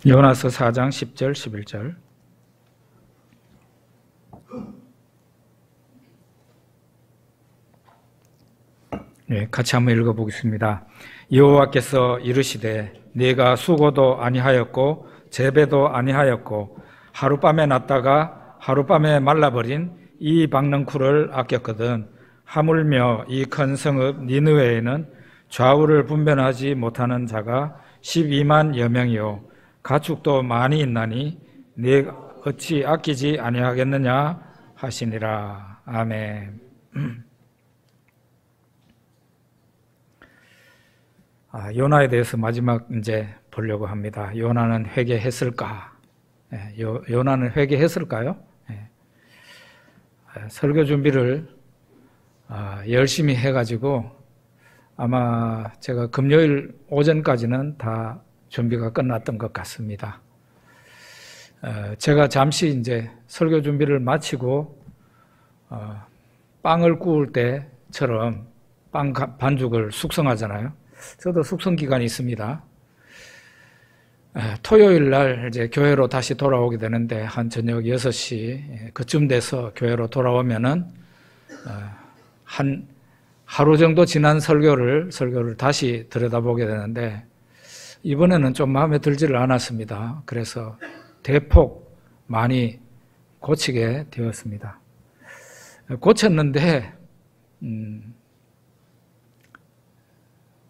요나서 4장 10절 11절. 네, 같이 한번 읽어보겠습니다. 여호와께서 이르시되 네가 수고도 아니하였고 재배도 아니하였고 하룻밤에 났다가 하룻밤에 말라버린 이 박능쿨을 아꼈거든 하물며 이 큰 성읍 니느웨에는 좌우를 분별하지 못하는 자가 12만여 명이요 가축도 많이 있나니 네 어찌 아끼지 아니하겠느냐 하시니라. 아멘. 요나에 대해서 마지막 이제 보려고 합니다. 요나는 회개했을까? 요나는 회개했을까요? 설교 준비를 열심히 해가지고 아마 제가 금요일 오전까지는 다 준비가 끝났던 것 같습니다. 제가 잠시 이제 설교 준비를 마치고 빵을 구울 때처럼 빵 반죽을 숙성하잖아요. 저도 숙성 기간이 있습니다. 토요일 날 이제 교회로 다시 돌아오게 되는데 한 저녁 6시 그쯤 돼서 교회로 돌아오면은 한 하루 정도 지난 설교를 다시 들여다보게 되는데 이번에는 좀 마음에 들지를 않았습니다. 그래서 대폭 많이 고치게 되었습니다. 고쳤는데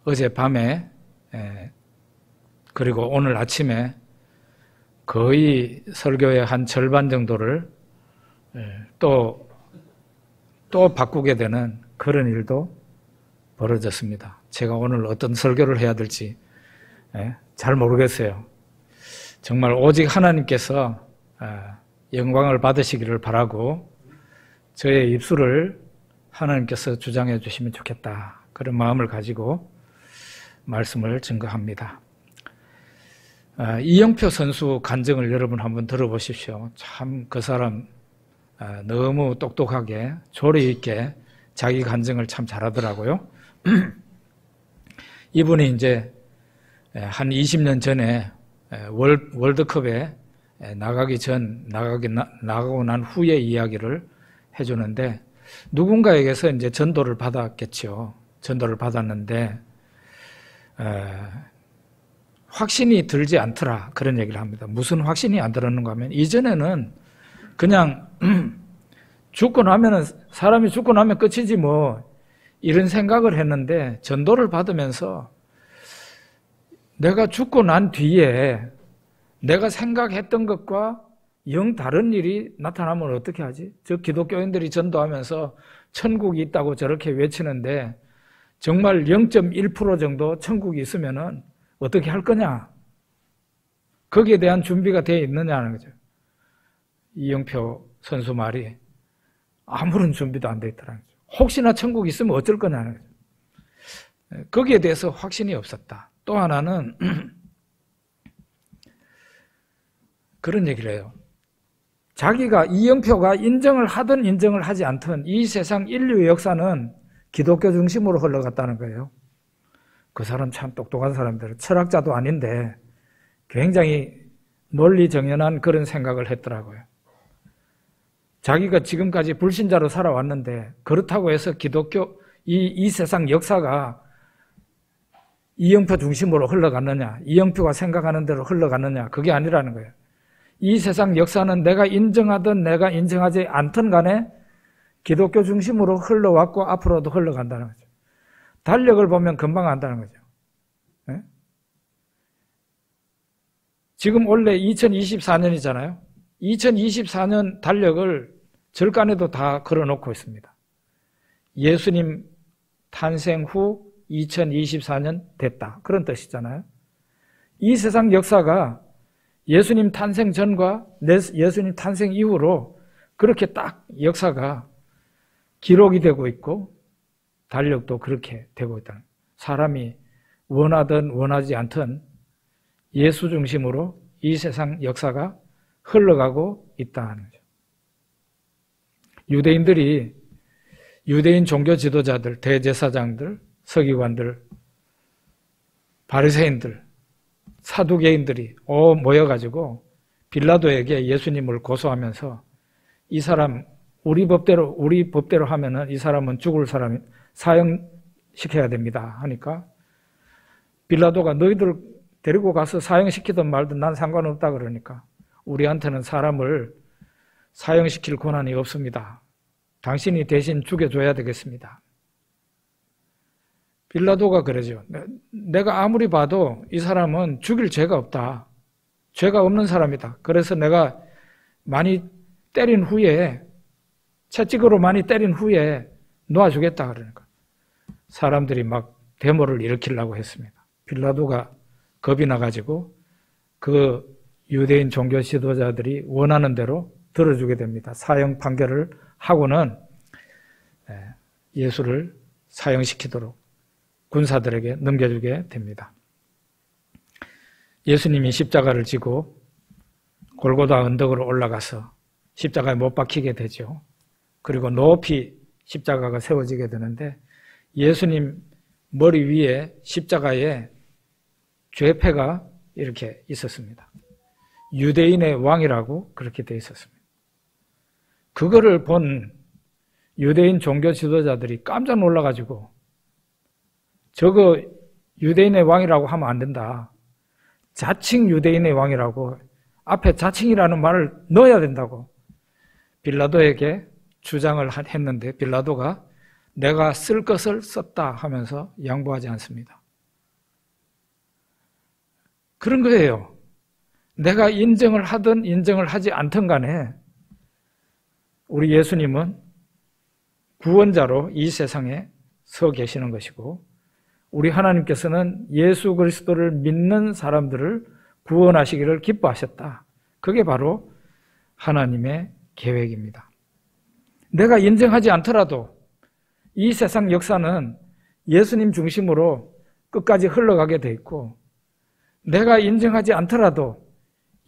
어젯밤에 그리고 오늘 아침에 거의 설교의 한 절반 정도를 또 바꾸게 되는 그런 일도 벌어졌습니다. 제가 오늘 어떤 설교를 해야 될지 잘 모르겠어요. 정말 오직 하나님께서 영광을 받으시기를 바라고 저의 입술을 하나님께서 주장해 주시면 좋겠다. 그런 마음을 가지고 말씀을 증거합니다. 이영표 선수 간증을 여러분 한번 들어보십시오. 참 그 사람 너무 똑똑하게 조리 있게 자기 간증을 참 잘하더라고요. 이분이 이제 한 20년 전에 월드컵에 나가고 난 후의 이야기를 해주는데 누군가에게서 이제 전도를 받았겠죠. 전도를 받았는데 확신이 들지 않더라 그런 얘기를 합니다. 무슨 확신이 안 들었는가 하면 이전에는 그냥 사람이 죽고 나면 끝이지 뭐 이런 생각을 했는데 전도를 받으면서 내가 죽고 난 뒤에 내가 생각했던 것과 영 다른 일이 나타나면 어떻게 하지? 저 기독교인들이 전도하면서 천국이 있다고 저렇게 외치는데 정말 0.1% 정도 천국이 있으면은 어떻게 할 거냐? 거기에 대한 준비가 되어 있느냐는 거죠. 이영표 선수 말이 아무런 준비도 안 되어 있더라는 거죠. 혹시나 천국이 있으면 어쩔 거냐는 거죠. 거기에 대해서 확신이 없었다. 또 하나는 그런 얘기를 해요. 자기가 이영표가 인정을 하든 인정을 하지 않든 이 세상 인류의 역사는 기독교 중심으로 흘러갔다는 거예요. 그 사람 참 똑똑한 사람들, 철학자도 아닌데 굉장히 논리 정연한 그런 생각을 했더라고요. 자기가 지금까지 불신자로 살아왔는데 그렇다고 해서 기독교 이 세상 역사가 이영표 중심으로 흘러갔느냐, 이영표가 생각하는 대로 흘러갔느냐, 그게 아니라는 거예요. 이 세상 역사는 내가 인정하든 내가 인정하지 않든 간에 기독교 중심으로 흘러왔고 앞으로도 흘러간다는 거죠. 달력을 보면 금방 안다는 거죠. 네? 지금 원래 2024년이잖아요. 2024년 달력을 절간에도 다 걸어놓고 있습니다. 예수님 탄생 후 2024년 됐다. 그런 뜻이잖아요. 이 세상 역사가 예수님 탄생 전과 예수님 탄생 이후로 그렇게 딱 역사가 기록이 되고 있고 달력도 그렇게 되고 있다. 사람이 원하든 원하지 않든 예수 중심으로 이 세상 역사가 흘러가고 있다는 거죠. 유대인 종교 지도자들, 대제사장들, 서기관들, 바리새인들 사두개인들이 모여가지고 빌라도에게 예수님을 고소하면서 이 사람 우리 법대로 하면은 이 사람은 죽을 사람이 사형시켜야 됩니다 하니까 빌라도가 너희들 데리고 가서 사형시키든 말든 난 상관없다 그러니까 우리한테는 사람을 사형시킬 권한이 없습니다. 당신이 대신 죽여줘야 되겠습니다. 빌라도가 그러죠. 내가 아무리 봐도 이 사람은 죽일 죄가 없다. 죄가 없는 사람이다. 그래서 내가 많이 때린 후에 채찍으로 많이 때린 후에 놓아주겠다 그러니까 사람들이 막 데모를 일으키려고 했습니다. 빌라도가 겁이 나가지고 그 유대인 종교 지도자들이 원하는 대로 들어주게 됩니다. 사형 판결을 하고는 예수를 사형시키도록 군사들에게 넘겨주게 됩니다. 예수님이 십자가를 지고 골고다 언덕으로 올라가서 십자가에 못 박히게 되죠. 그리고 높이 십자가가 세워지게 되는데 예수님 머리 위에 십자가에 죄패가 이렇게 있었습니다. 유대인의 왕이라고 그렇게 되어 있었습니다. 그거를 본 유대인 종교 지도자들이 깜짝 놀라가지고 저거 유대인의 왕이라고 하면 안 된다. 자칭 유대인의 왕이라고 앞에 자칭이라는 말을 넣어야 된다고 빌라도에게 주장을 했는데 빌라도가 내가 쓸 것을 썼다 하면서 양보하지 않습니다. 그런 거예요. 내가 인정을 하든 인정을 하지 않든 간에 우리 예수님은 구원자로 이 세상에 서 계시는 것이고 우리 하나님께서는 예수 그리스도를 믿는 사람들을 구원하시기를 기뻐하셨다. 그게 바로 하나님의 계획입니다. 내가 인정하지 않더라도 이 세상 역사는 예수님 중심으로 끝까지 흘러가게 돼 있고 내가 인정하지 않더라도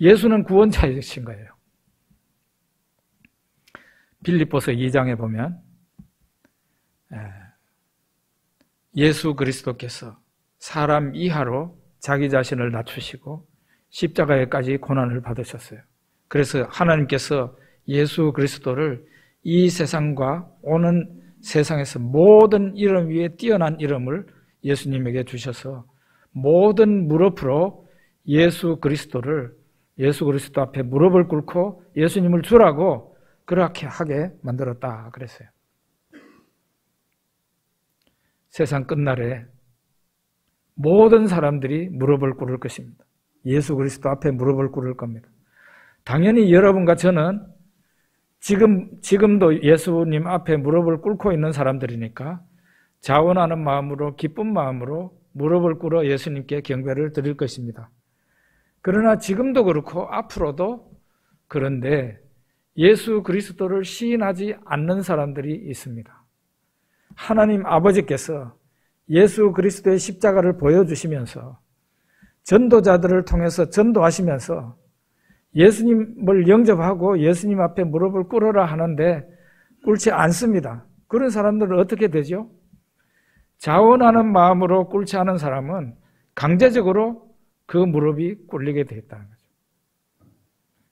예수는 구원자이신 거예요. 빌립보서 2장에 보면 예수 그리스도께서 사람 이하로 자기 자신을 낮추시고 십자가에까지 고난을 받으셨어요. 그래서 하나님께서 예수 그리스도를 이 세상과 오는 세상에서 모든 이름 위에 뛰어난 이름을 예수님에게 주셔서 모든 무릎으로 예수 그리스도 앞에 무릎을 꿇고 예수님을 주라고 그렇게 하게 만들었다 그랬어요. 세상 끝날에 모든 사람들이 무릎을 꿇을 것입니다. 예수 그리스도 앞에 무릎을 꿇을 겁니다. 당연히 여러분과 저는 지금도 예수님 앞에 무릎을 꿇고 있는 사람들이니까 자원하는 마음으로 기쁜 마음으로 무릎을 꿇어 예수님께 경배를 드릴 것입니다. 그러나 지금도 그렇고 앞으로도 그런데 예수 그리스도를 시인하지 않는 사람들이 있습니다. 하나님 아버지께서 예수 그리스도의 십자가를 보여주시면서 전도자들을 통해서 전도하시면서 예수님을 영접하고 예수님 앞에 무릎을 꿇으라 하는데 꿇지 않습니다. 그런 사람들은 어떻게 되죠? 자원하는 마음으로 꿇지 않은 사람은 강제적으로 그 무릎이 꿇리게 되어 있다는 거죠.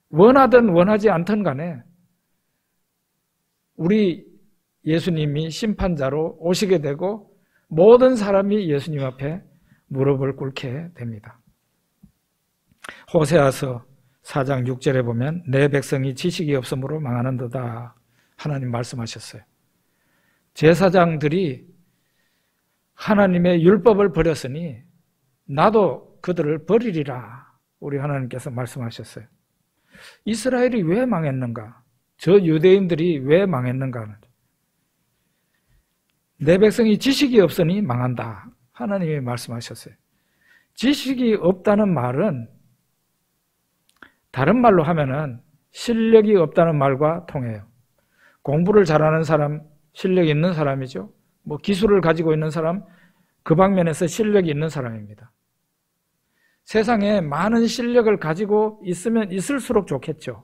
원하든 원하지 않든 간에 우리 예수님이 심판자로 오시게 되고 모든 사람이 예수님 앞에 무릎을 꿇게 됩니다. 호세아서 4장 6절에 보면 내 백성이 지식이 없으므로 망하는도다 하나님 말씀하셨어요. 제사장들이 하나님의 율법을 버렸으니 나도 그들을 버리리라 우리 하나님께서 말씀하셨어요. 이스라엘이 왜 망했는가? 저 유대인들이 왜 망했는가? 내 백성이 지식이 없으니 망한다 하나님이 말씀하셨어요. 지식이 없다는 말은 다른 말로 하면은 실력이 없다는 말과 통해요. 공부를 잘하는 사람, 실력이 있는 사람이죠. 뭐 기술을 가지고 있는 사람, 그 방면에서 실력이 있는 사람입니다. 세상에 많은 실력을 가지고 있으면 있을수록 좋겠죠.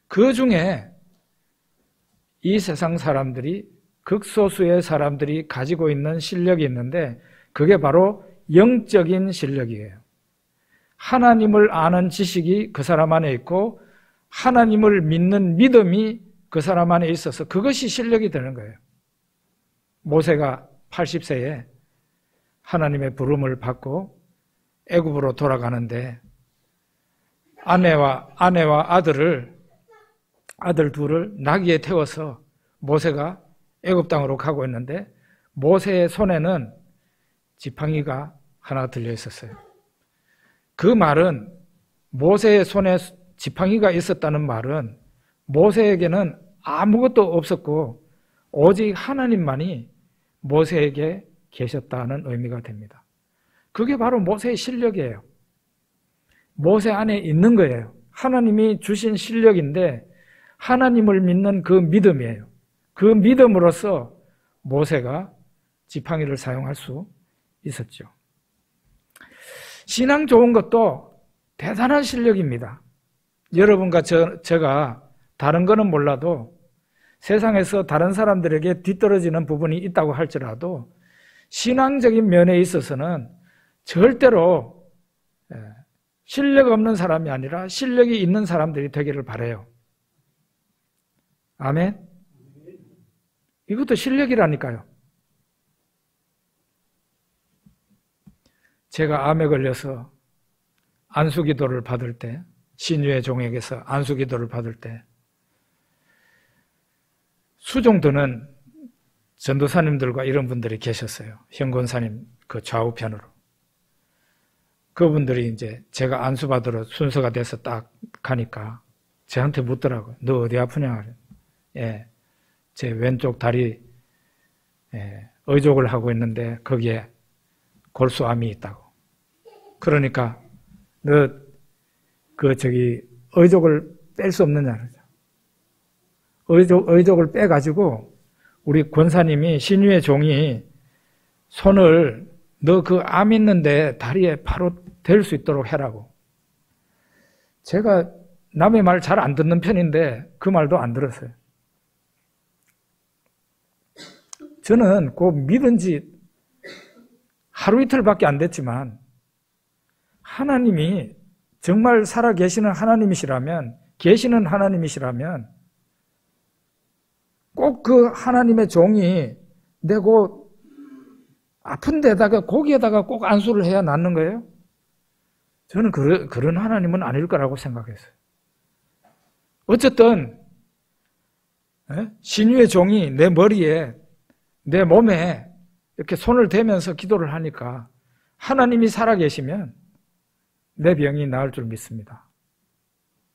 그 중에 이 세상 사람들이 극소수의 사람들이 가지고 있는 실력이 있는데 그게 바로 영적인 실력이에요. 하나님을 아는 지식이 그 사람 안에 있고 하나님을 믿는 믿음이 그 사람 안에 있어서 그것이 실력이 되는 거예요. 모세가 80세에 하나님의 부름을 받고 애굽으로 돌아가는데 아내와 아들 둘을 나귀에 태워서 모세가 애굽 땅으로 가고 있는데 모세의 손에는 지팡이가 하나 들려 있었어요. 그 말은 모세의 손에 지팡이가 있었다는 말은 모세에게는 아무것도 없었고 오직 하나님만이 모세에게 계셨다는 의미가 됩니다. 그게 바로 모세의 실력이에요. 모세 안에 있는 거예요. 하나님이 주신 실력인데 하나님을 믿는 그 믿음이에요. 그 믿음으로써 모세가 지팡이를 사용할 수 있었죠. 신앙 좋은 것도 대단한 실력입니다. 여러분과 제가 다른 거는 몰라도 세상에서 다른 사람들에게 뒤떨어지는 부분이 있다고 할지라도 신앙적인 면에 있어서는 절대로 실력 없는 사람이 아니라 실력이 있는 사람들이 되기를 바라요. 아멘? 이것도 실력이라니까요. 제가 암에 걸려서 안수기도를 받을 때, 신유의 종에게서 안수기도를 받을 때 수종드는 전도사님들과 이런 분들이 계셨어요. 현권사님 그 좌우편으로. 그분들이 이제 제가 안수받으러 순서가 돼서 딱 가니까 저한테 묻더라고요. 너 어디 아프냐? 예, 제 왼쪽 다리 의족을 하고 있는데 거기에 골수암이 있다고. 그러니까 너 의족을 뺄 수 없느냐? 의족을 빼가지고 우리 권사님이 신유의 종이 손을 너 그 암 있는데 다리에 바로 댈 수 있도록 해라고. 제가 남의 말 잘 안 듣는 편인데 그 말도 안 들었어요. 저는 그 믿은 지 하루 이틀밖에 안 됐지만 하나님이 정말 살아계시는 계시는 하나님이시라면 꼭 그 하나님의 종이 내고 아픈 데다가 거기에다가 꼭 안수를 해야 낫는 거예요? 저는 그런 하나님은 아닐 거라고 생각했어요. 어쨌든 신유의 종이 내 머리에 내 몸에 이렇게 손을 대면서 기도를 하니까 하나님이 살아계시면 내 병이 나을 줄 믿습니다.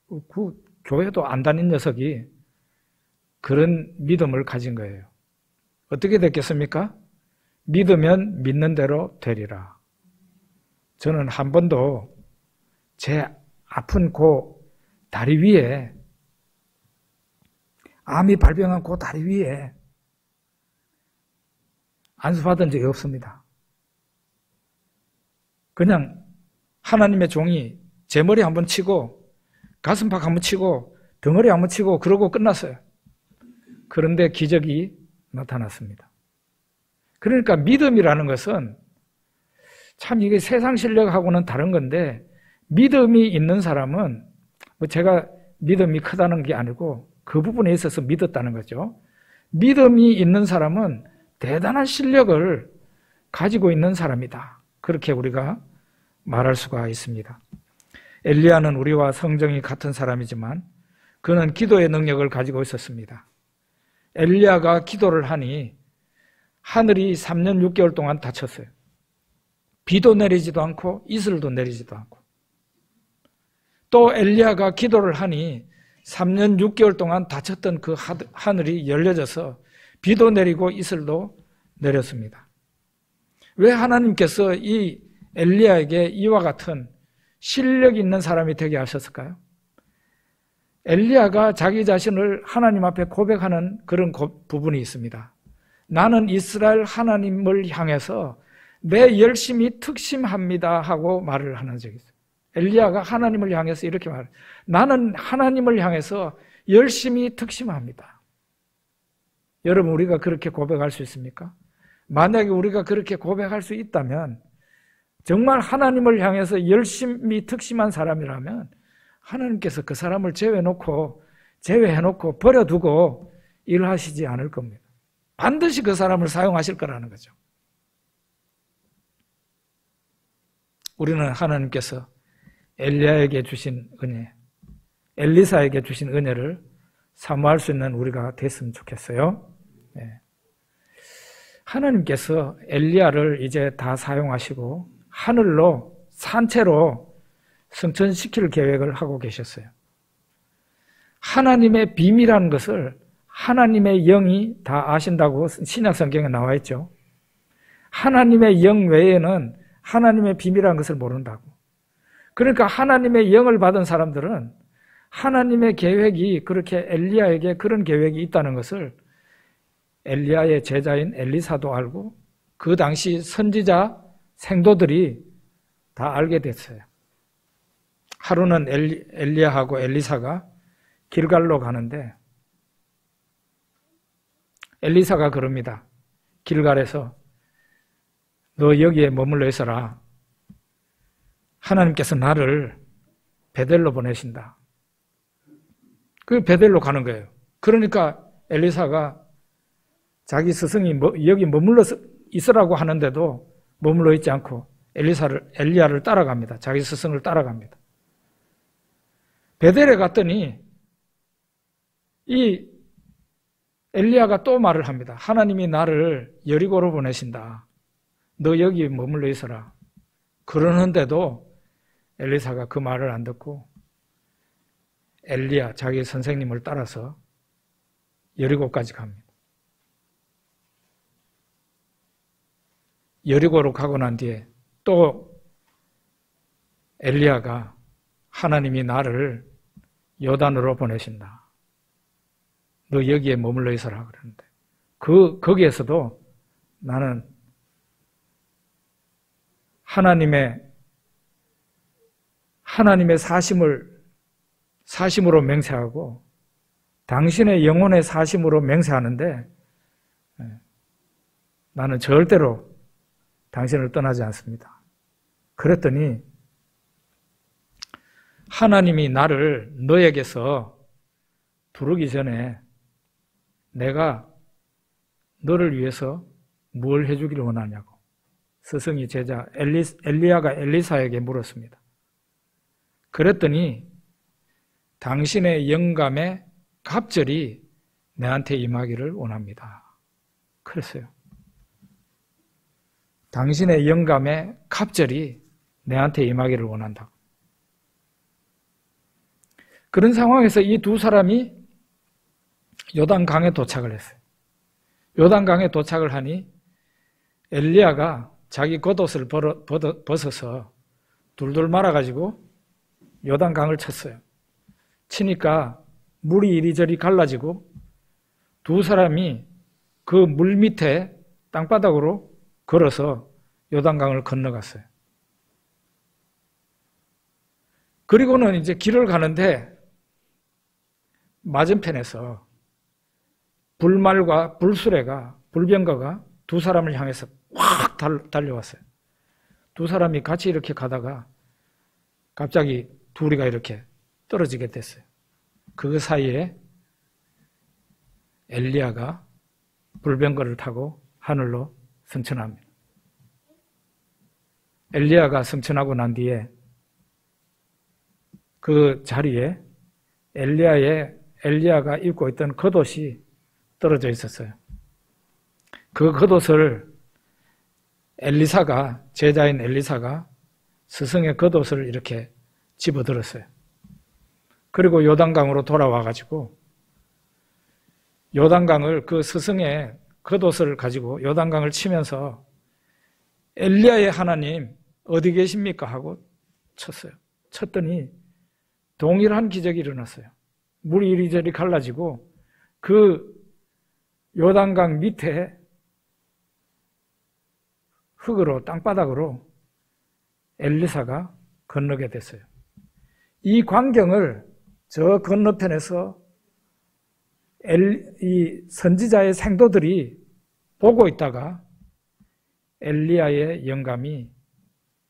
그 교회도 안 다닌 녀석이 그런 믿음을 가진 거예요. 어떻게 됐겠습니까? 믿으면 믿는 대로 되리라. 저는 한 번도 제 아픈 그 다리 위에 암이 발병한 그 다리 위에 안수받은 적이 없습니다. 그냥 하나님의 종이 제 머리 한번 치고 가슴팍 한번 치고 덩어리 한번 치고 그러고 끝났어요. 그런데 기적이 나타났습니다. 그러니까 믿음이라는 것은 참 이게 세상 실력하고는 다른 건데 믿음이 있는 사람은 제가 믿음이 크다는 게 아니고 그 부분에 있어서 믿었다는 거죠. 믿음이 있는 사람은 대단한 실력을 가지고 있는 사람이다. 그렇게 우리가 말할 수가 있습니다. 엘리야는 우리와 성정이 같은 사람이지만 그는 기도의 능력을 가지고 있었습니다. 엘리야가 기도를 하니 하늘이 3년 6개월 동안 닫혔어요. 비도 내리지도 않고 이슬도 내리지도 않고. 또 엘리야가 기도를 하니 3년 6개월 동안 닫혔던 그 하늘이 열려져서 비도 내리고 이슬도 내렸습니다. 왜 하나님께서 이 엘리야에게 이와 같은 실력 있는 사람이 되게 하셨을까요? 엘리야가 자기 자신을 하나님 앞에 고백하는 그런 부분이 있습니다. 나는 이스라엘 하나님을 향해서 내 열심이 특심합니다 하고 말을 하는 적이 있어요. 엘리야가 하나님을 향해서 이렇게 말해요. 나는 하나님을 향해서 열심히 특심합니다. 여러분, 우리가 그렇게 고백할 수 있습니까? 만약에 우리가 그렇게 고백할 수 있다면 정말 하나님을 향해서 열심히 특심한 사람이라면 하나님께서 그 사람을 제외해놓고 버려두고 일하시지 않을 겁니다. 반드시 그 사람을 사용하실 거라는 거죠. 우리는 하나님께서 엘리야에게 주신 은혜, 엘리사에게 주신 은혜를 사모할 수 있는 우리가 됐으면 좋겠어요. 네. 하나님께서 엘리야를 이제 다 사용하시고 하늘로 산채로 승천시킬 계획을 하고 계셨어요. 하나님의 비밀이라는 것을 하나님의 영이 다 아신다고 신약 성경에 나와 있죠. 하나님의 영 외에는 하나님의 비밀이라는 것을 모른다고. 그러니까 하나님의 영을 받은 사람들은 하나님의 계획이 그렇게 엘리야에게 그런 계획이 있다는 것을 엘리야의 제자인 엘리사도 알고 그 당시 선지자 생도들이 다 알게 됐어요. 하루는 엘리야하고 엘리사가 길갈로 가는데 엘리사가 그럽니다. 길갈에서 너 여기에 머물러 있어라. 하나님께서 나를 베델로 보내신다. 그 베델로 가는 거예요. 그러니까 엘리사가 자기 스승이 여기 머물러 있으라고 하는데도 머물러 있지 않고 엘리야를 따라갑니다. 자기 스승을 따라갑니다. 베델에 갔더니 이 엘리야가 또 말을 합니다. 하나님이 나를 여리고로 보내신다. 너 여기 머물러 있어라. 그러는데도 엘리사가 그 말을 안 듣고 엘리야, 자기 선생님을 따라서 여리고까지 갑니다. 여리고로 가고 난 뒤에 또 엘리야가 하나님이 나를 요단으로 보내신다. 너 여기에 머물러 있어라 그러는데 거기에서도 나는 하나님의 사심으로 맹세하고 당신의 영혼의 사심으로 맹세하는데 나는 절대로 당신을 떠나지 않습니다. 그랬더니 하나님이 나를 너에게서 부르기 전에 내가 너를 위해서 뭘 해주기를 원하냐고 스승이 제자 엘리야가 엘리사에게 물었습니다. 그랬더니 당신의 영감의 갑절이 내한테 임하기를 원합니다. 그랬어요. 당신의 영감의 갑절이 내한테 임하기를 원한다고. 그런 상황에서 이 두 사람이 요단강에 도착을 했어요. 요단강에 도착을 하니 엘리야가 자기 겉옷을 벗어서 둘둘 말아가지고 요단강을 쳤어요. 치니까 물이 이리저리 갈라지고 두 사람이 그 물 밑에 땅바닥으로 걸어서 요단강을 건너갔어요. 그리고는 이제 길을 가는데 맞은편에서 불말과 불병거가 두 사람을 향해서 확 달려왔어요. 두 사람이 같이 이렇게 가다가 갑자기 둘이가 이렇게 떨어지게 됐어요. 그 사이에 엘리야가 불병거를 타고 하늘로 승천합니다. 엘리야가 승천하고 난 뒤에 그 자리에 엘리야가 입고 있던 겉옷이 떨어져 있었어요. 그 겉옷을 제자인 엘리사가 스승의 겉옷을 이렇게 집어들었어요. 그리고 요단강으로 돌아와가지고 요단강을 그 스승의 겉옷을 가지고 요단강을 치면서 엘리야의 하나님 어디 계십니까? 하고 쳤어요. 쳤더니 동일한 기적이 일어났어요. 물이 이리저리 갈라지고 그 요단강 밑에 흙으로 땅바닥으로 엘리사가 건너게 됐어요. 이 광경을 저 건너편에서 이 선지자의 생도들이 보고 있다가 엘리야의 영감이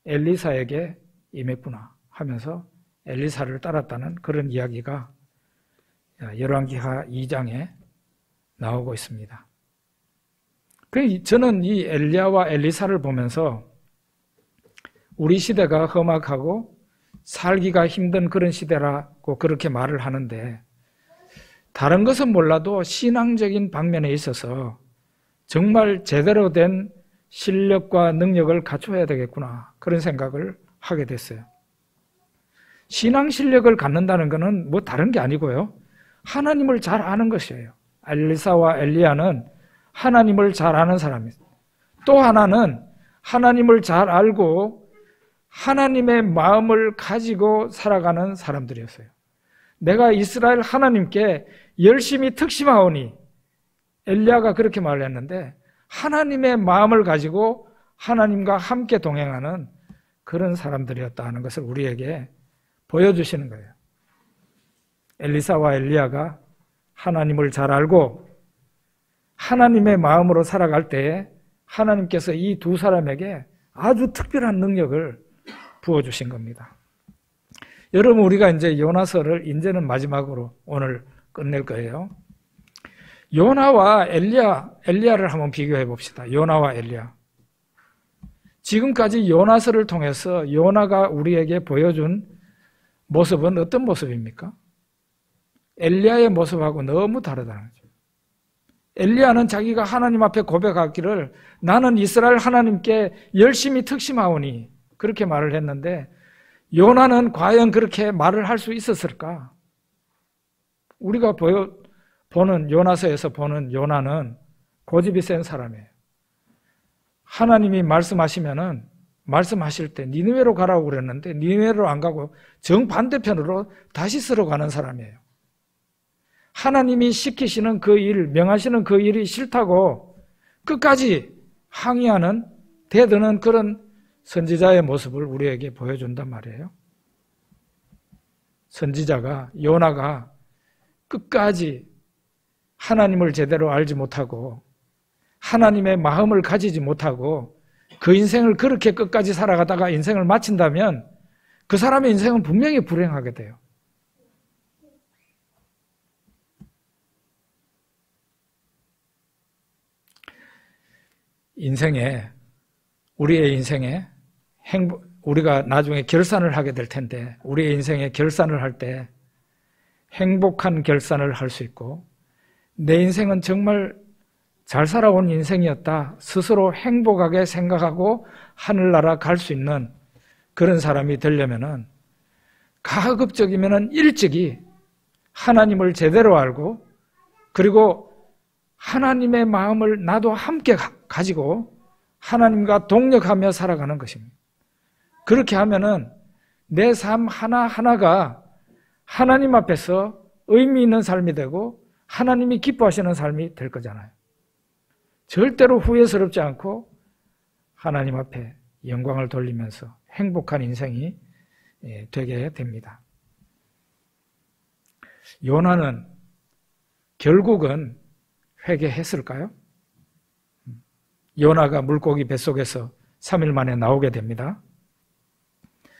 엘리사에게 임했구나 하면서 엘리사를 따랐다는 그런 이야기가 열왕기하 2장에 나오고 있습니다. 저는 이 엘리야와 엘리사를 보면서 우리 시대가 험악하고 살기가 힘든 그런 시대라고 그렇게 말을 하는데, 다른 것은 몰라도 신앙적인 방면에 있어서 정말 제대로 된 실력과 능력을 갖춰야 되겠구나, 그런 생각을 하게 됐어요. 신앙 실력을 갖는다는 것은 뭐 다른 게 아니고요, 하나님을 잘 아는 것이에요. 엘리사와 엘리야는 하나님을 잘 아는 사람이에요. 또 하나는 하나님을 잘 알고 하나님의 마음을 가지고 살아가는 사람들이었어요. 내가 이스라엘 하나님께 열심히 특심하오니, 엘리야가 그렇게 말을 했는데, 하나님의 마음을 가지고 하나님과 함께 동행하는 그런 사람들이었다는 것을 우리에게 보여주시는 거예요. 엘리사와 엘리야가 하나님을 잘 알고 하나님의 마음으로 살아갈 때에 하나님께서 이 두 사람에게 아주 특별한 능력을 부어주신 겁니다. 여러분, 우리가 이제 요나서를 이제는 마지막으로 오늘 끝낼 거예요. 요나와 엘리야를 한번 비교해 봅시다. 요나와 엘리야. 지금까지 요나서를 통해서 요나가 우리에게 보여준 모습은 어떤 모습입니까? 엘리야의 모습하고 너무 다르다는 거죠. 엘리야는 자기가 하나님 앞에 고백하기를 나는 이스라엘 하나님께 열심히 특심하오니 그렇게 말을 했는데, 요나는 과연 그렇게 말을 할 수 있었을까? 우리가 보는 요나서에서 보는 요나는 고집이 센 사람이에요. 하나님이 말씀하시면은 말씀하실 때 니느웨로 가라고 그랬는데 니느웨로 안 가고 정반대편으로 다시스로 가는 사람이에요. 하나님이 시키시는 그 일, 명하시는 그 일이 싫다고 끝까지 항의하는, 대드는 그런 선지자의 모습을 우리에게 보여준단 말이에요. 선지자가, 요나가 끝까지 하나님을 제대로 알지 못하고 하나님의 마음을 가지지 못하고 그 인생을 그렇게 끝까지 살아가다가 인생을 마친다면 그 사람의 인생은 분명히 불행하게 돼요. 우리의 인생에 우리가 나중에 결산을 하게 될 텐데, 우리의 인생에 결산을 할 때 행복한 결산을 할 수 있고, 내 인생은 정말 잘 살아온 인생이었다, 스스로 행복하게 생각하고 하늘나라 갈 수 있는 그런 사람이 되려면은 가급적이면은 일찍이 하나님을 제대로 알고, 그리고 하나님의 마음을 나도 함께 가지고 하나님과 동력하며 살아가는 것입니다. 그렇게 하면은 내 삶 하나하나가 하나님 앞에서 의미 있는 삶이 되고 하나님이 기뻐하시는 삶이 될 거잖아요. 절대로 후회스럽지 않고 하나님 앞에 영광을 돌리면서 행복한 인생이 되게 됩니다. 요나는 결국은 회개했을까요? 요나가 물고기 뱃속에서 3일 만에 나오게 됩니다.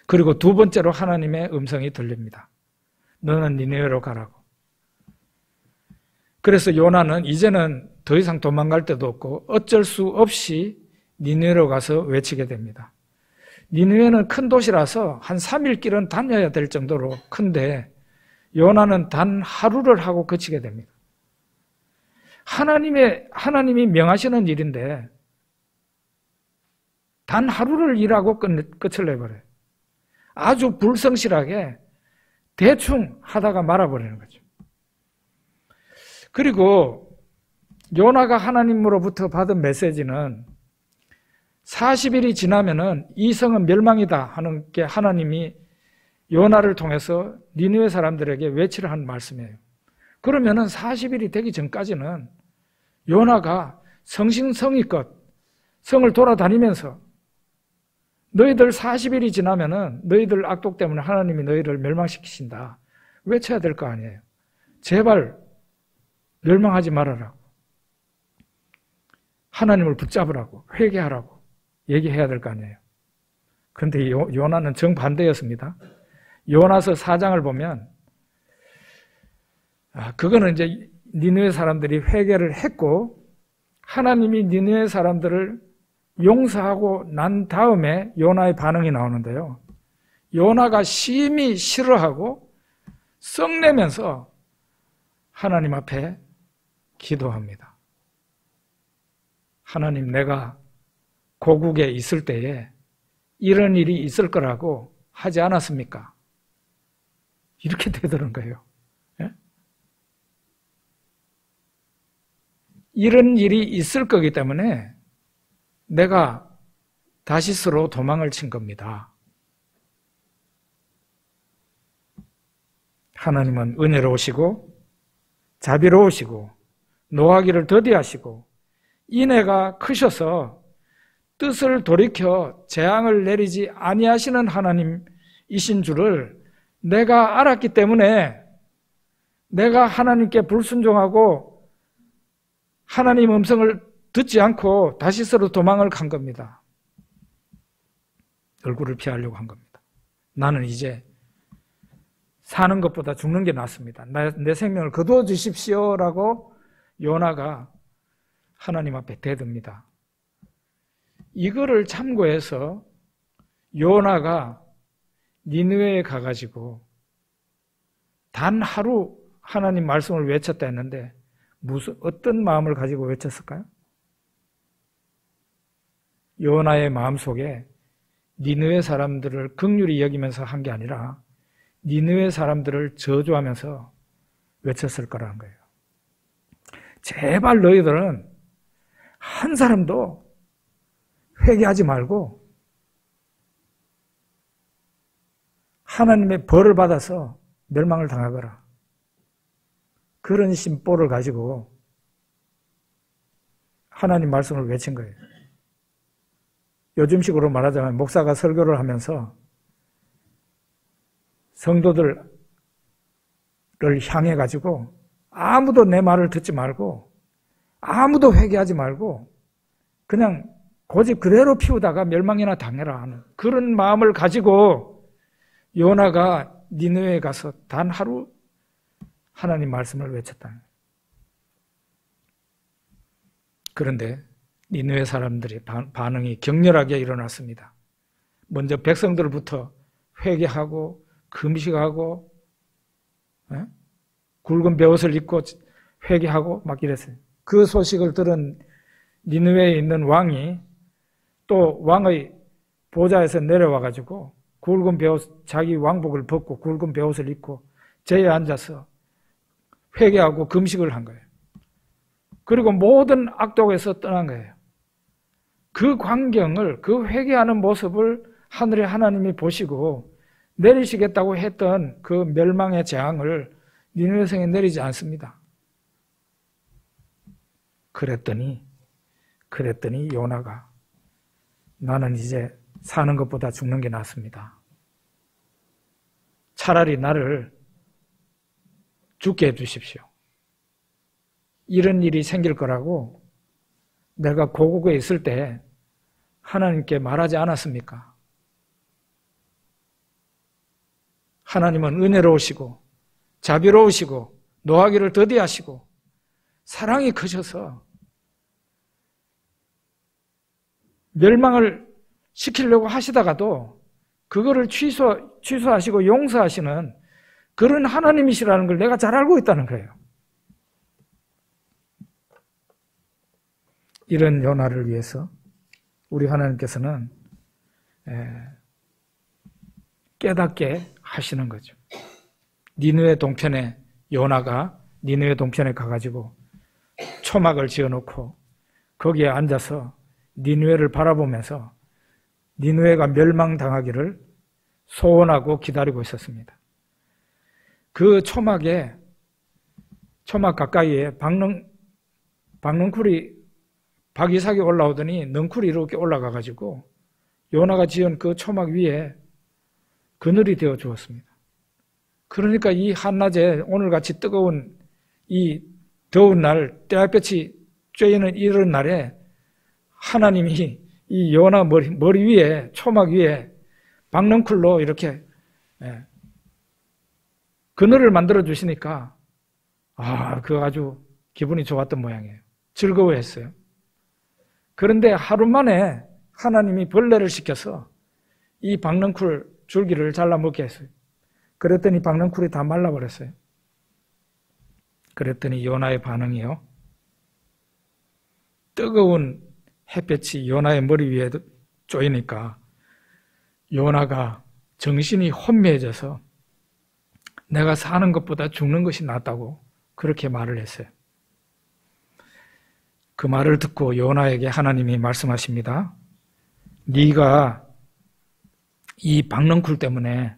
그리고 두 번째로 하나님의 음성이 들립니다. 너는 니느웨로 가라고. 그래서 요나는 이제는 더 이상 도망갈 데도 없고 어쩔 수 없이 니느웨로 가서 외치게 됩니다. 니느웨는 큰 도시라서 한 3일 길은 다녀야 될 정도로 큰데 요나는 단 하루를 하고 그치게 됩니다. 하나님이 명하시는 일인데 단 하루를 일하고 끝을 내버려요. 아주 불성실하게 대충 하다가 말아버리는 거죠. 그리고 요나가 하나님으로부터 받은 메시지는 40일이 지나면은 이 성은 멸망이다 하는 게 하나님이 요나를 통해서 니느웨 사람들에게 외치를 한 말씀이에요. 그러면은 40일이 되기 전까지는 요나가 성심성의껏 성을 돌아다니면서 너희들 40일이 지나면은 너희들 악독 때문에 하나님이 너희를 멸망시키신다 외쳐야 될 거 아니에요. 제발 멸망하지 말아라고, 하나님을 붙잡으라고, 회개하라고 얘기해야 될 거 아니에요. 그런데 요나는 정반대였습니다. 요나서 4장을 보면 그거는 이제 니느웨 사람들이 회개를 했고 하나님이 니느웨 사람들을 용서하고 난 다음에 요나의 반응이 나오는데요. 요나가 심히 싫어하고 썩내면서 하나님 앞에 기도합니다. 하나님, 내가 고국에 있을 때에 이런 일이 있을 거라고 하지 않았습니까? 이렇게 되더란 거예요. 예? 이런 일이 있을 거기 때문에 내가 다시스로 도망을 친 겁니다. 하나님은 은혜로우시고 자비로우시고 노하기를 더디하시고 인애가 크셔서 뜻을 돌이켜 재앙을 내리지 아니하시는 하나님이신 줄을 내가 알았기 때문에 내가 하나님께 불순종하고 하나님 음성을 듣지 않고 다시스로 도망을 간 겁니다. 얼굴을 피하려고 한 겁니다. 나는 이제 사는 것보다 죽는 게 낫습니다. 내 생명을 거두어 주십시오라고 요나가 하나님 앞에 대듭니다. 이거를 참고해서 요나가 니느웨에 가가지고 단 하루 하나님 말씀을 외쳤다 했는데 어떤 마음을 가지고 외쳤을까요? 요나의 마음속에 니느웨 사람들을 긍휼히 여기면서 한 게 아니라 니느웨 사람들을 저주하면서 외쳤을 거라는 거예요. 제발 너희들은 한 사람도 회개하지 말고 하나님의 벌을 받아서 멸망을 당하거라. 그런 심보를 가지고 하나님 말씀을 외친 거예요. 요즘식으로 말하자면 목사가 설교를 하면서 성도들을 향해 가지고 아무도 내 말을 듣지 말고 아무도 회개하지 말고 그냥 고집 그대로 피우다가 멸망이나 당해라 하는 그런 마음을 가지고 요나가 니느웨에 가서 단 하루 하나님 말씀을 외쳤다. 그런데 니느웨 사람들의 반응이 격렬하게 일어났습니다. 먼저 백성들부터 회개하고 금식하고 굵은 베옷을 입고 회개하고 막 이랬어요. 그 소식을 들은 니느웨에 있는 왕이 또 왕의 보좌에서 내려와 가지고 굵은 베옷, 자기 왕복을 벗고 굵은 베옷을 입고 제에 앉아서 회개하고 금식을 한 거예요. 그리고 모든 악독에서 떠난 거예요. 그 광경을, 그 회개하는 모습을 하늘의 하나님이 보시고 내리시겠다고 했던 그 멸망의 재앙을 니느웨 성에 내리지 않습니다. 그랬더니 요나가 나는 이제 사는 것보다 죽는 게 낫습니다. 차라리 나를 죽게 해주십시오. 이런 일이 생길 거라고 내가 고국에 있을 때 하나님께 말하지 않았습니까? 하나님은 은혜로우시고 자비로우시고 노하기를 더디하시고 사랑이 크셔서 멸망을 시키려고 하시다가도 그거를 취소하시고 용서하시는 그런 하나님이시라는 걸 내가 잘 알고 있다는 거예요. 이런 요나를 위해서 우리 하나님께서는 깨닫게 하시는 거죠. 니느웨 동편에 요나가 니느웨 동편에 가가지고 초막을 지어놓고 거기에 앉아서 니느웨를 바라보면서 니느웨가 멸망당하기를 소원하고 기다리고 있었습니다. 그 초막 가까이에 박넝쿨이 박이삭이 올라오더니 넝쿨이 이렇게 올라가가지고 요나가 지은 그 초막 위에 그늘이 되어 주었습니다. 그러니까 이 한낮에 오늘같이 뜨거운 이 더운 날, 떼약볕이 쬐이는 이런 날에 하나님이 이 요나 머리 위에, 초막 위에 박넝쿨로 이렇게 그늘을 만들어 주시니까 그거 아주 기분이 좋았던 모양이에요. 즐거워했어요. 그런데 하루 만에 하나님이 벌레를 시켜서 이 박넝쿨 줄기를 잘라 먹게 했어요. 그랬더니 박넝쿨이 다 말라버렸어요. 그랬더니 요나의 반응이요. 뜨거운 햇볕이 요나의 머리 위에 쪼이니까 요나가 정신이 혼미해져서 내가 사는 것보다 죽는 것이 낫다고 그렇게 말을 했어요. 그 말을 듣고 요나에게 하나님이 말씀하십니다. 네가 이 박넝쿨 때문에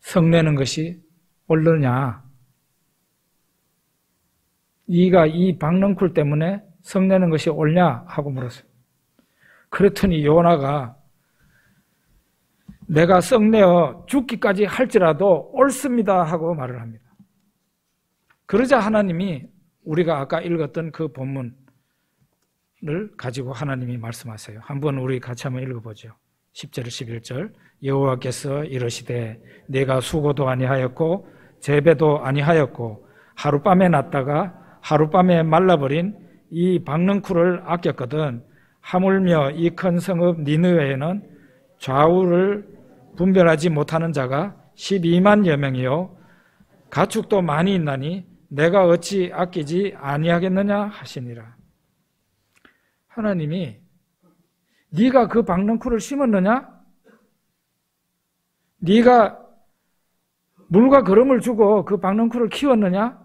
성내는 것이 옳느냐? 네가 이 박넝쿨 때문에 성내는 것이 옳냐? 하고 물었어요. 그랬더니 요나가 내가 성내어 죽기까지 할지라도 옳습니다 하고 말을 합니다. 그러자 하나님이 우리가 아까 읽었던 그 본문을 가지고 하나님이 말씀하세요. 한번 우리 같이 한번 읽어보죠. 10절 11절 여호와께서 이르시되 내가 수고도 아니하였고 재배도 아니하였고 하룻밤에 났다가 하룻밤에 말라버린 이 박넝쿨을 아꼈거든 하물며 이 큰 성읍 니느웨에는 좌우를 분별하지 못하는 자가 12만여 명이요 가축도 많이 있나니 내가 어찌 아끼지 아니하겠느냐 하시니라. 하나님이 네가 그 박넝쿨을 심었느냐? 네가 물과 거름을 주고 그 박넝쿨을 키웠느냐?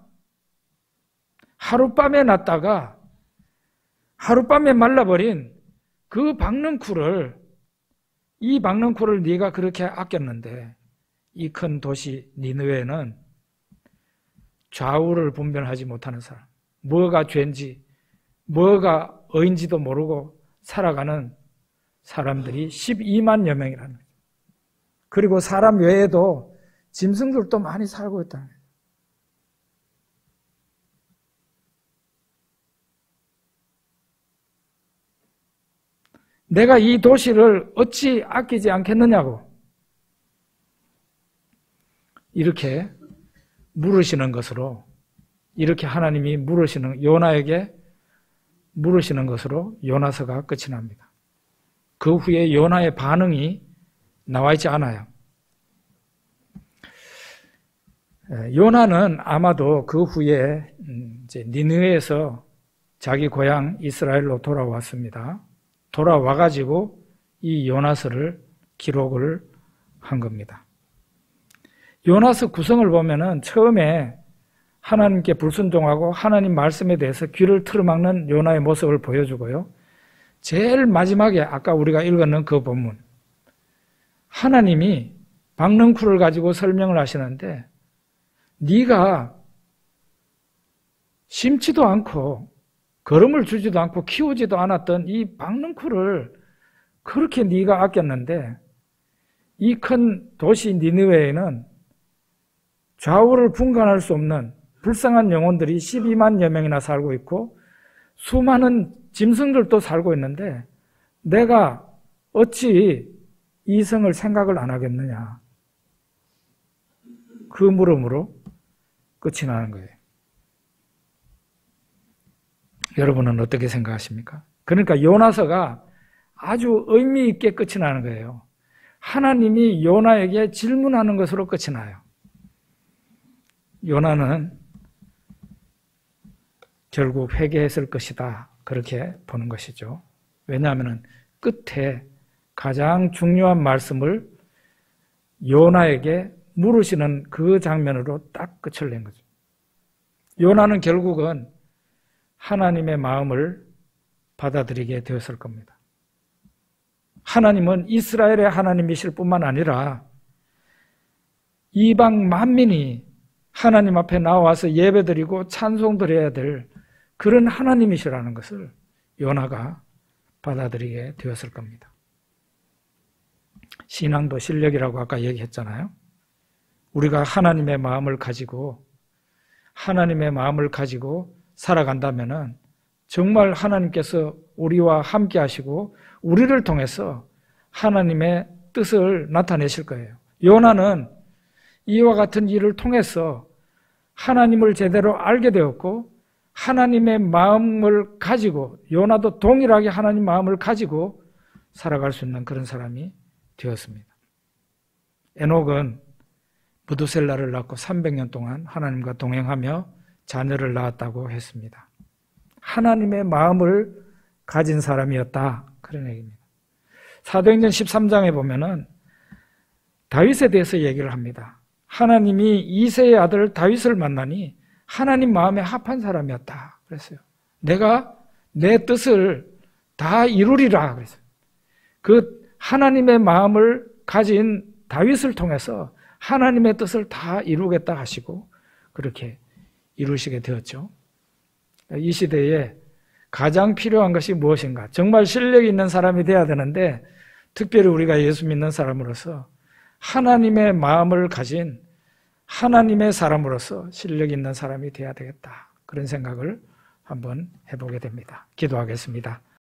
하룻밤에 났다가 하룻밤에 말라버린 그 박넝쿨을 이 박넝쿨을 네가 그렇게 아꼈는데 이 큰 도시 니느웨는 좌우를 분별하지 못하는 사람, 뭐가 죄인지 뭐가 의인지도 모르고 살아가는 사람들이 12만여 명이라는 거예요. 그리고 사람 외에도 짐승들도 많이 살고 있다는 거예요. 내가 이 도시를 어찌 아끼지 않겠느냐고 이렇게 물으시는 것으로 이렇게 하나님이 물으시는 요나에게 물으시는 것으로 요나서가 끝이 납니다. 그 후에 요나의 반응이 나와 있지 않아요. 요나는 아마도 그 후에 이제 니느웨에서 자기 고향 이스라엘로 돌아왔습니다. 돌아와가지고 이 요나서를 기록을 한 겁니다. 요나서 구성을 보면은 처음에 하나님께 불순종하고 하나님 말씀에 대해서 귀를 틀어막는 요나의 모습을 보여주고요. 제일 마지막에 아까 우리가 읽었는 그 본문 하나님이 박넝쿨을 가지고 설명을 하시는데 네가 심지도 않고 거름을 주지도 않고 키우지도 않았던 이 박넝쿨을 그렇게 네가 아꼈는데 이 큰 도시 니느웨에는 좌우를 분간할 수 없는 불쌍한 영혼들이 12만여 명이나 살고 있고 수많은 짐승들도 살고 있는데 내가 어찌 이 성을 생각을 안 하겠느냐. 그 물음으로 끝이 나는 거예요. 여러분은 어떻게 생각하십니까? 그러니까 요나서가 아주 의미 있게 끝이 나는 거예요. 하나님이 요나에게 질문하는 것으로 끝이 나요. 요나는 결국 회개했을 것이다. 그렇게 보는 것이죠. 왜냐하면 끝에 가장 중요한 말씀을 요나에게 물으시는 그 장면으로 딱 끝을 낸 거죠. 요나는 결국은 하나님의 마음을 받아들이게 되었을 겁니다. 하나님은 이스라엘의 하나님이실 뿐만 아니라 이방 만민이 하나님 앞에 나와서 예배드리고 찬송드려야 될 그런 하나님이시라는 것을 요나가 받아들이게 되었을 겁니다. 신앙도 실력이라고 아까 얘기했잖아요. 우리가 하나님의 마음을 가지고 살아간다면은 정말 하나님께서 우리와 함께 하시고 우리를 통해서 하나님의 뜻을 나타내실 거예요. 요나는 이와 같은 일을 통해서 하나님을 제대로 알게 되었고 하나님의 마음을 가지고 요나도 동일하게 하나님 마음을 가지고 살아갈 수 있는 그런 사람이 되었습니다. 에녹은 무두셀라를 낳고 300년 동안 하나님과 동행하며 자녀를 낳았다고 했습니다. 하나님의 마음을 가진 사람이었다. 그런 얘기입니다. 사도행전 13장에 보면은 다윗에 대해서 얘기를 합니다. 하나님이 이새의 아들 다윗을 만나니 하나님 마음에 합한 사람이었다. 그랬어요. 내가 내 뜻을 다 이루리라. 그랬어요. 그 하나님의 마음을 가진 다윗을 통해서 하나님의 뜻을 다 이루겠다 하시고 그렇게 이루시게 되었죠. 이 시대에 가장 필요한 것이 무엇인가? 정말 실력이 있는 사람이 돼야 되는데 특별히 우리가 예수 믿는 사람으로서 하나님의 마음을 가진 하나님의 사람으로서 실력 있는 사람이 돼야 되겠다. 그런 생각을 한번 해보게 됩니다. 기도하겠습니다.